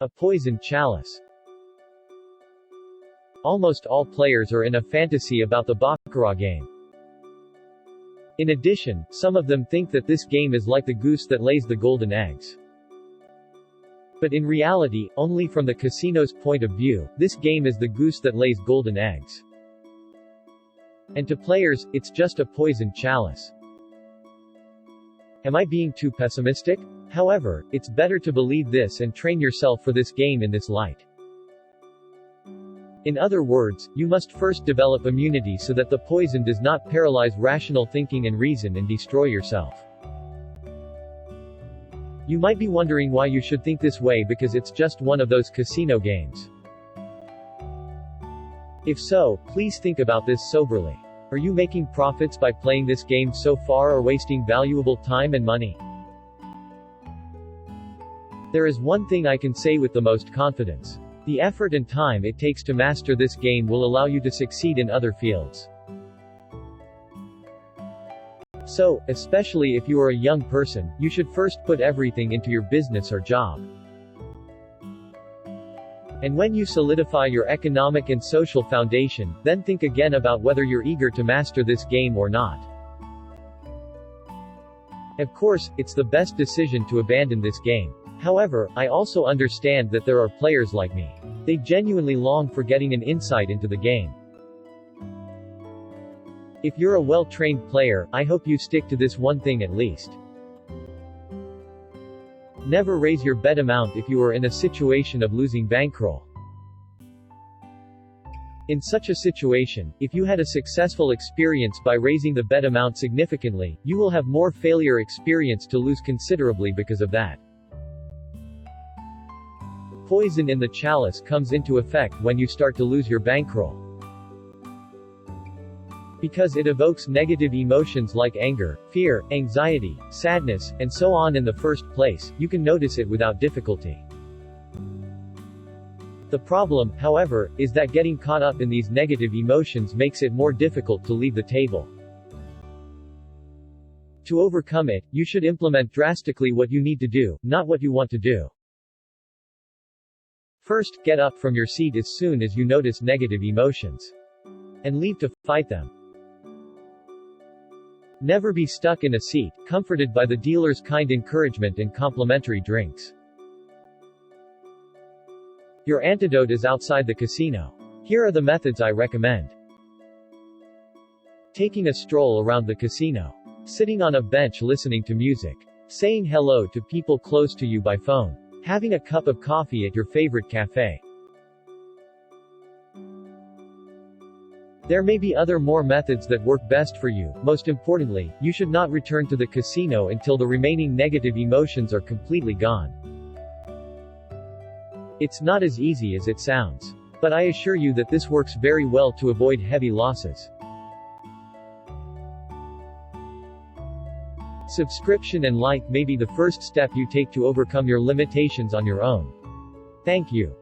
A poisoned chalice. Almost all players are in a fantasy about the baccarat game. In addition, some of them think that this game is like the goose that lays the golden eggs. But in reality, only from the casino's point of view, this game is the goose that lays golden eggs. And to players, it's just a poisoned chalice. Am I being too pessimistic? However, it's better to believe this and train yourself for this game in this light. In other words, you must first develop immunity so that the poison does not paralyze rational thinking and reason and destroy yourself. You might be wondering why you should think this way because it's just one of those casino games. If so, please think about this soberly. Are you making profits by playing this game so far or wasting valuable time and money? There is one thing I can say with the most confidence. The effort and time it takes to master this game will allow you to succeed in other fields. So, especially if you are a young person, you should first put everything into your business or job. And when you solidify your economic and social foundation, then think again about whether you're eager to master this game or not. Of course, it's the best decision to abandon this game. However, I also understand that there are players like me. They genuinely long for getting an insight into the game. If you're a well-trained player, I hope you stick to this one thing at least. Never raise your bet amount if you are in a situation of losing bankroll. In such a situation, if you had a successful experience by raising the bet amount significantly, you will have more failure experience to lose considerably because of that. Poison in the chalice comes into effect when you start to lose your bankroll. Because it evokes negative emotions like anger, fear, anxiety, sadness, and so on in the first place, you can notice it without difficulty. The problem, however, is that getting caught up in these negative emotions makes it more difficult to leave the table. To overcome it, you should implement drastically what you need to do, not what you want to do. First, get up from your seat as soon as you notice negative emotions. And leave to fight them. Never be stuck in a seat, comforted by the dealer's kind encouragement and complimentary drinks. Your antidote is outside the casino. Here are the methods I recommend. Taking a stroll around the casino. Sitting on a bench listening to music. Saying hello to people close to you by phone. Having a cup of coffee at your favorite cafe. There may be other more methods that work best for you. Most importantly, you should not return to the casino until the remaining negative emotions are completely gone. It's not as easy as it sounds. But I assure you that this works very well to avoid heavy losses. Subscription and like may be the first step you take to overcome your limitations on your own. Thank you.